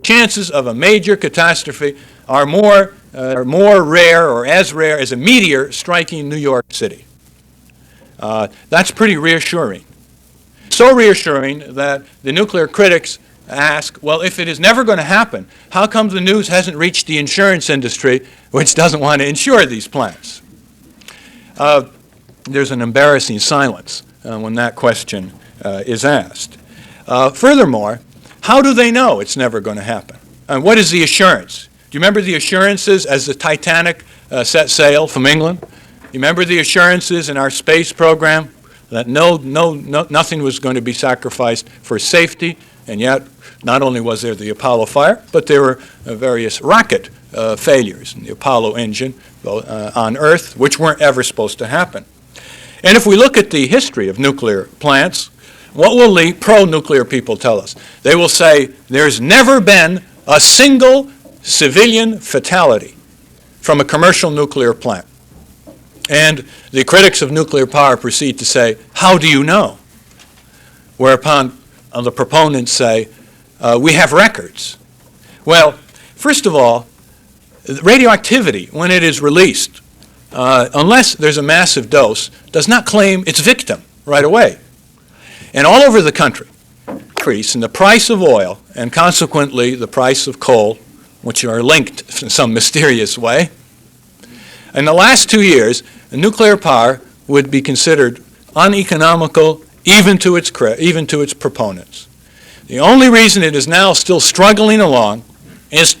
chances of a major catastrophe are more rare or as rare as a meteor striking New York City. That's pretty reassuring. So reassuring that the nuclear critics ask, well, if it is never going to happen, how come the news hasn't reached the insurance industry, which doesn't want to insure these plants? There's an embarrassing silence when that question is asked. Furthermore, how do they know it's never going to happen? And what is the assurance? Do you remember the assurances as the Titanic set sail from England? You remember the assurances in our space program that nothing was going to be sacrificed for safety, and yet not only was there the Apollo fire, but there were various rocket failures in the Apollo engine on Earth, which weren't ever supposed to happen. And if we look at the history of nuclear plants, what will the pro-nuclear people tell us? They will say there's never been a single civilian fatality from a commercial nuclear plant. And the critics of nuclear power proceed to say, how do you know? Whereupon the proponents say, we have records. Well, first of all, radioactivity, when it is released, unless there's a massive dose, does not claim its victim right away. And all over the country, increase in the price of oil and consequently the price of coal, which are linked in some mysterious way. In the last 2 years, nuclear power would be considered uneconomical even to its proponents. The only reason it is now still struggling along is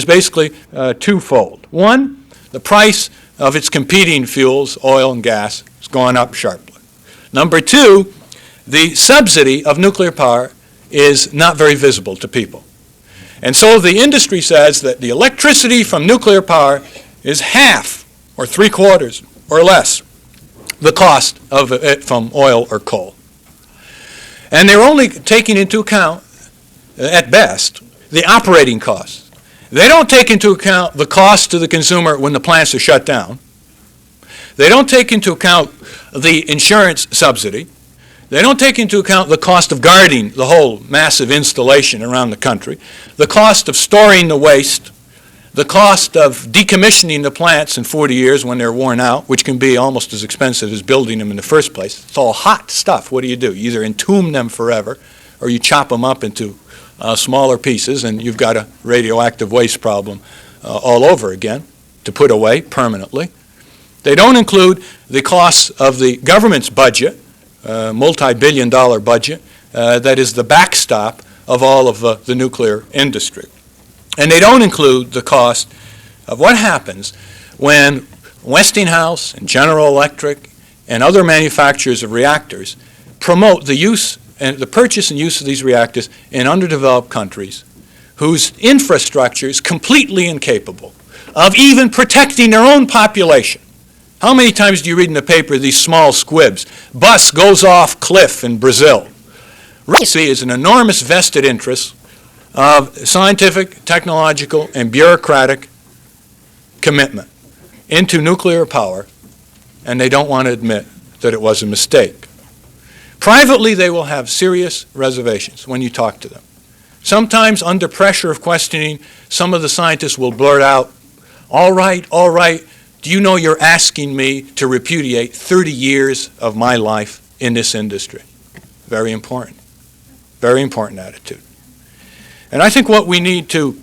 basically twofold. One, the price of its competing fuels, oil and gas, has gone up sharply. Number two, the subsidy of nuclear power is not very visible to people. And so the industry says that the electricity from nuclear power is half or three-quarters or less the cost of it from oil or coal. And they're only taking into account, at best, the operating costs. They don't take into account the cost to the consumer when the plants are shut down. They don't take into account the insurance subsidy. They don't take into account the cost of guarding the whole massive installation around the country, the cost of storing the waste, the cost of decommissioning the plants in 40 years when they're worn out, which can be almost as expensive as building them in the first place. It's all hot stuff. What do? You either entomb them forever or you chop them up into smaller pieces and you've got a radioactive waste problem all over again to put away permanently. They don't include the costs of the government's budget, multi-billion-dollar budget, that is the backstop of all of the nuclear industry. And they don't include the cost of what happens when Westinghouse and General Electric and other manufacturers of reactors promote the use and the purchase and use of these reactors in underdeveloped countries whose infrastructure is completely incapable of even protecting their own population. How many times do you read in the paper these small squibs? Bus goes off cliff in Brazil. Russia is an enormous vested interest of scientific, technological, and bureaucratic commitment into nuclear power, and they don't want to admit that it was a mistake. Privately, they will have serious reservations when you talk to them. Sometimes under pressure of questioning, some of the scientists will blurt out, all right, do you know you're asking me to repudiate 30 years of my life in this industry? Very important attitude. And I think what we need to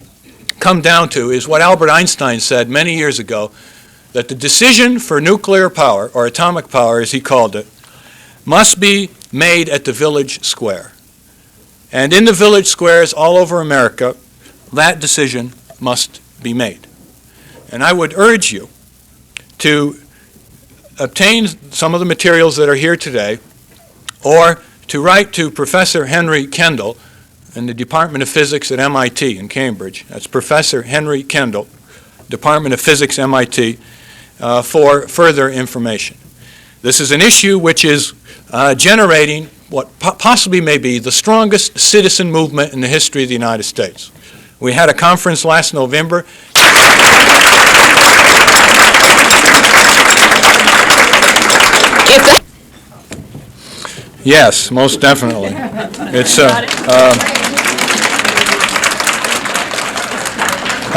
come down to is what Albert Einstein said many years ago, that the decision for nuclear power, or atomic power as he called it, must be made at the village square. And in the village squares all over America, that decision must be made. And I would urge you to obtain some of the materials that are here today, or to write to Professor Henry Kendall in the Department of Physics at MIT in Cambridge. That's Professor Henry Kendall, Department of Physics, MIT, for further information. This is an issue which is generating what possibly may be the strongest citizen movement in the history of the United States. We had a conference last November. Yes, most definitely. It's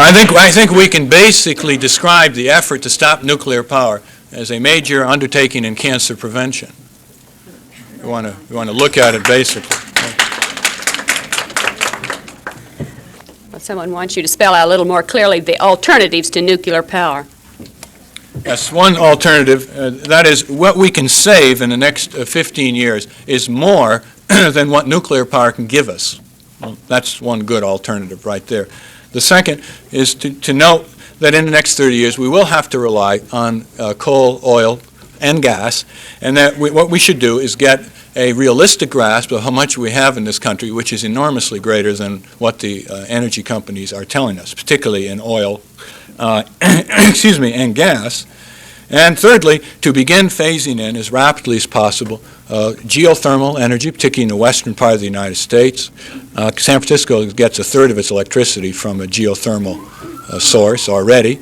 I think we can basically describe the effort to stop nuclear power as a major undertaking in cancer prevention. We want to look at it basically. Well, someone wants you to spell out a little more clearly the alternatives to nuclear power. Yes, one alternative, that is what we can save in the next 15 years is more than what nuclear power can give us. Well, that's one good alternative right there. The second is to note that in the next 30 years we will have to rely on coal, oil, and gas, and that what we should do is get a realistic grasp of how much we have in this country, which is enormously greater than what the energy companies are telling us, particularly in oil excuse me, and gas. And thirdly, to begin phasing in as rapidly as possible geothermal energy, particularly in the western part of the United States. San Francisco gets a third of its electricity from a geothermal source already.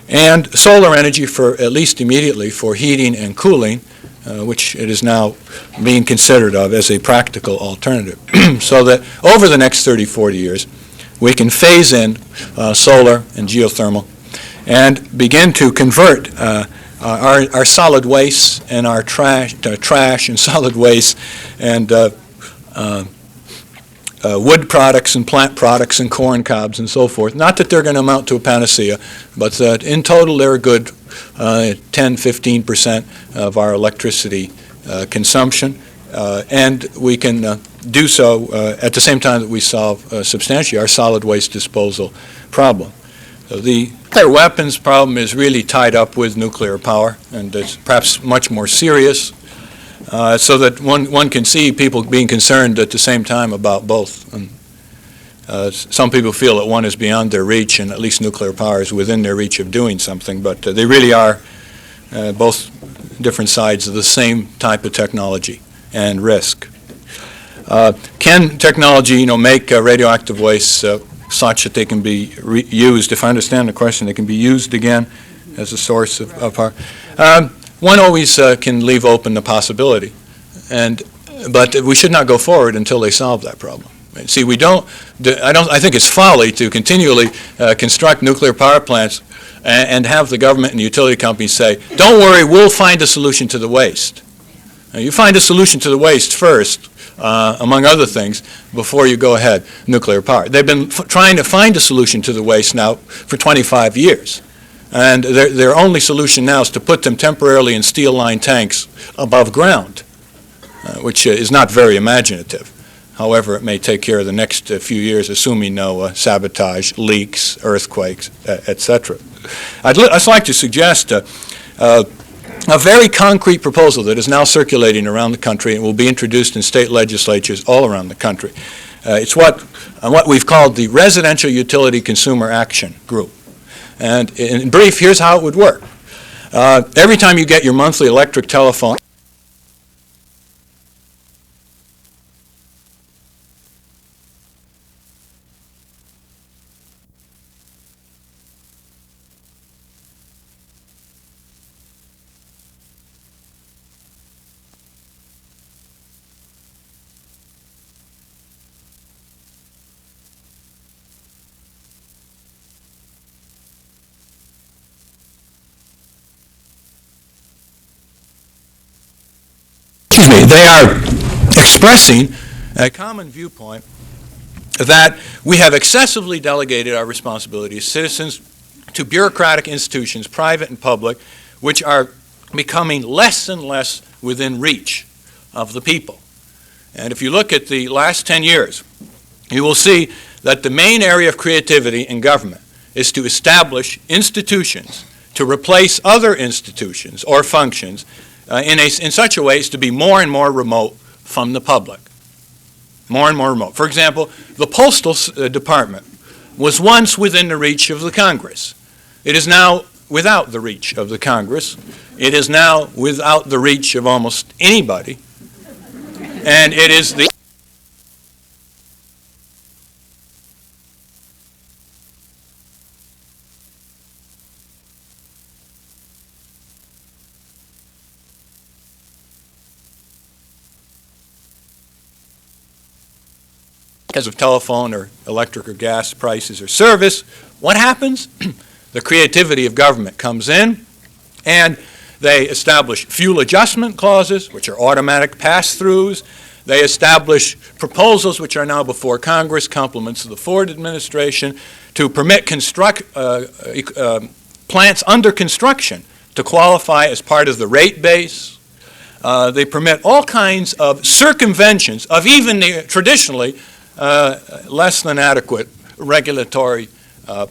And solar energy for at least immediately for heating and cooling, which it is now being considered of as a practical alternative. So that over the next 30, 40 years, we can phase in solar and geothermal and begin to convert our solid waste and our trash and solid waste and wood products and plant products and corn cobs and so forth. Not that they're going to amount to a panacea, but that in total they're a good 10-15% of our electricity consumption. And we can do so at the same time that we solve substantially our solid waste disposal problem. The nuclear weapons problem is really tied up with nuclear power, and it's perhaps much more serious, so that one can see people being concerned at the same time about both. And, some people feel that one is beyond their reach, and at least nuclear power is within their reach of doing something, but they really are both different sides of the same type of technology and risk. Can technology, make radioactive waste such that they can be used? If I understand the question, they can be used again as a source of power. One always can leave open the possibility, but we should not go forward until they solve that problem. See, I think it's folly to continually construct nuclear power plants and have the government and utility companies say, don't worry, we'll find a solution to the waste. Now, you find a solution to the waste first, among other things, before you go ahead nuclear power. They've been trying to find a solution to the waste now for 25 years. And their only solution now is to put them temporarily in steel-lined tanks above ground, which is not very imaginative. However, it may take care of the next few years, assuming no sabotage, leaks, earthquakes, etc. I'd like to suggest a very concrete proposal that is now circulating around the country and will be introduced in state legislatures all around the country. It's what we've called the Residential Utility Consumer Action Group. And in brief, here's how it would work. Every time you get your monthly electric telephone, they are expressing a common viewpoint that we have excessively delegated our responsibility as citizens to bureaucratic institutions, private and public, which are becoming less and less within reach of the people. And if you look at the last 10 years, you will see that the main area of creativity in government is to establish institutions to replace other institutions or functions in such a way as to be more and more remote from the public. More and more remote. For example, the Postal Department was once within the reach of the Congress. It is now without the reach of the Congress. It is now without the reach of almost anybody. And it is the because of telephone or electric or gas prices or service, what happens? The creativity of government comes in, and they establish fuel adjustment clauses, which are automatic pass-throughs. They establish proposals, which are now before Congress, compliments of the Ford administration, to permit plants under construction to qualify as part of the rate base. They permit all kinds of circumventions of even the traditionally less than adequate regulatory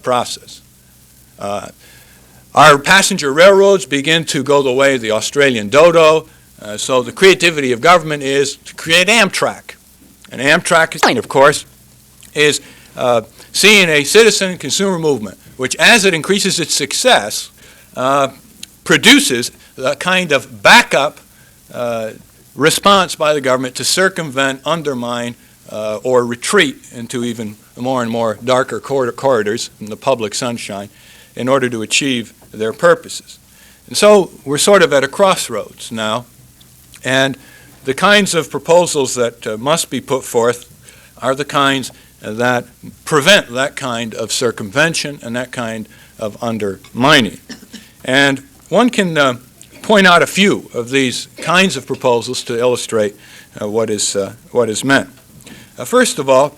process. Our passenger railroads begin to go the way of the Australian dodo. So the creativity of government is to create Amtrak. And Amtrak, of course, is seeing a citizen consumer movement, which as it increases its success, produces a kind of backup response by the government to circumvent, undermine, or retreat into even more and more darker corridors in the public sunshine in order to achieve their purposes. And so we're sort of at a crossroads now, and the kinds of proposals that must be put forth are the kinds that prevent that kind of circumvention and that kind of undermining. And one can point out a few of these kinds of proposals to illustrate what is meant. First of all,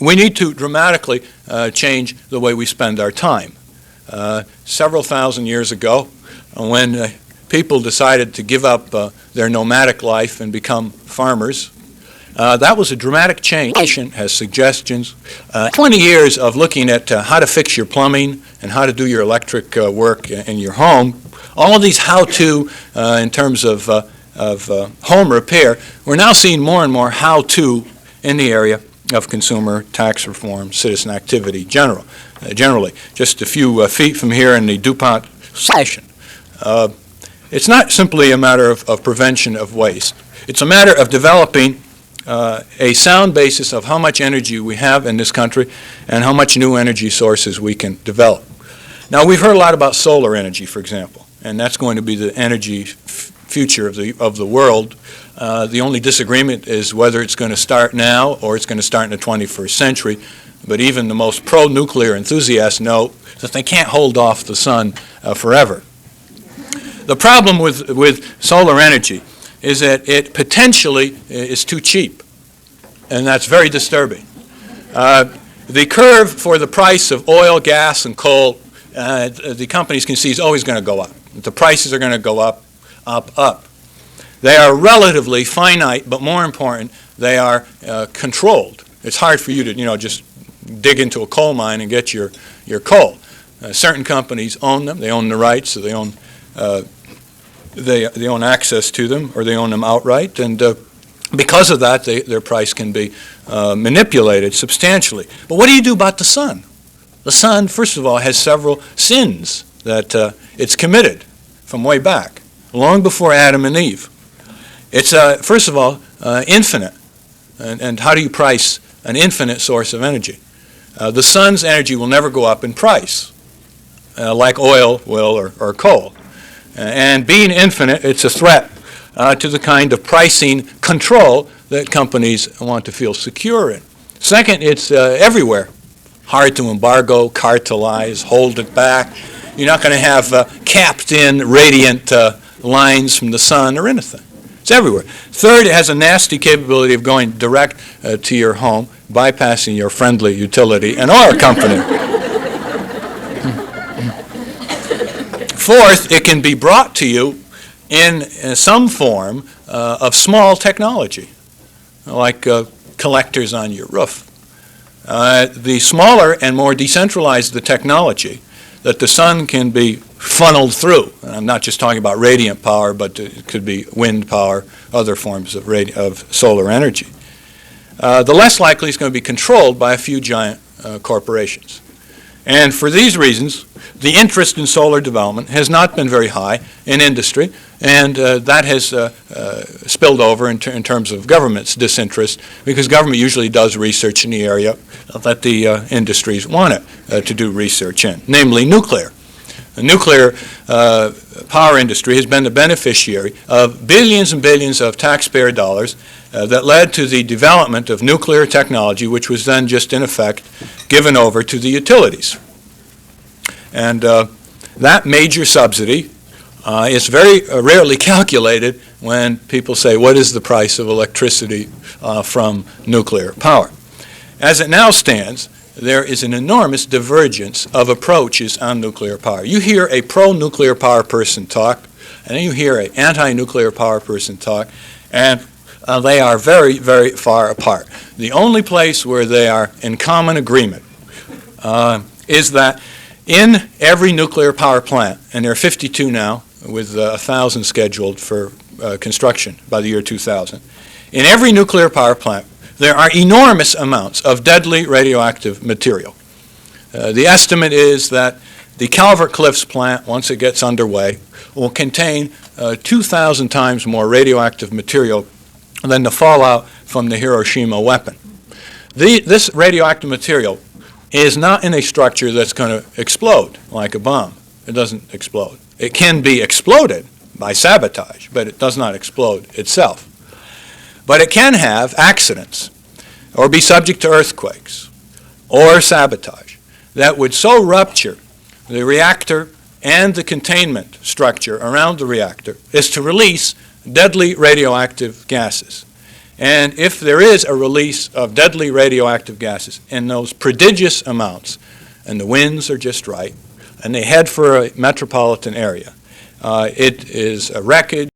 we need to dramatically change the way we spend our time. Several thousand years ago, when people decided to give up their nomadic life and become farmers, that was a dramatic change. Has suggestions. 20 years of looking at how to fix your plumbing and how to do your electric work in your home. All of these how-to in terms of home repair. We're now seeing more and more how-to in the area of consumer tax reform, citizen activity generally. Just a few feet from here in the DuPont station. It's not simply a matter of prevention of waste. It's a matter of developing a sound basis of how much energy we have in this country and how much new energy sources we can develop. Now, we've heard a lot about solar energy, for example, and that's going to be the energy future of the world. The only disagreement is whether it's going to start now or it's going to start in the 21st century. But even the most pro-nuclear enthusiasts know that they can't hold off the sun forever. The problem with solar energy is that it potentially is too cheap, and that's very disturbing. The curve for the price of oil, gas, and coal, the companies can see is always going to go up. The prices are going to go up, up, up. They are relatively finite, but more important, they are controlled. It's hard for you to, just dig into a coal mine and get your coal. Certain companies own them. They own the rights, so they own access to them, or they own them outright. And because of that, their price can be manipulated substantially. But what do you do about the sun? The sun, first of all, has several sins that it's committed from way back, long before Adam and Eve. It's, first of all, infinite. And how do you price an infinite source of energy? The sun's energy will never go up in price, like oil will or coal. And being infinite, it's a threat to the kind of pricing control that companies want to feel secure in. Second, it's everywhere. Hard to embargo, cartelize, hold it back. You're not going to have capped-in radiant lines from the sun or anything. It's everywhere. Third, it has a nasty capability of going direct to your home, bypassing your friendly utility and oil company. Fourth, it can be brought to you in some form of small technology, like collectors on your roof. The smaller and more decentralized the technology that the sun can be funneled through. And I'm not just talking about radiant power, but it could be wind power, other forms of solar energy. The less likely it's going to be controlled by a few giant corporations. And for these reasons, the interest in solar development has not been very high in industry, and that has spilled over in terms of government's disinterest, because government usually does research in the area that the industries want it to do research in, namely nuclear. The nuclear power industry has been the beneficiary of billions and billions of taxpayer dollars that led to the development of nuclear technology, which was then just in effect given over to the utilities. And that major subsidy is very rarely calculated when people say, what is the price of electricity from nuclear power? As it now stands, there is an enormous divergence of approaches on nuclear power. You hear a pro-nuclear power person talk, and then you hear an anti-nuclear power person talk, and they are very, very far apart. The only place where they are in common agreement is that in every nuclear power plant, and there are 52 now, with 1,000 scheduled for construction by the year 2000, in every nuclear power plant, there are enormous amounts of deadly radioactive material. The estimate is that the Calvert Cliffs plant, once it gets underway, will contain 2,000 times more radioactive material than the fallout from the Hiroshima weapon. This radioactive material is not in a structure that's going to explode like a bomb. It doesn't explode. It can be exploded by sabotage, but it does not explode itself. But it can have accidents or be subject to earthquakes or sabotage that would so rupture the reactor and the containment structure around the reactor as to release deadly radioactive gases. And if there is a release of deadly radioactive gases in those prodigious amounts, and the winds are just right, and they head for a metropolitan area, it is a wreckage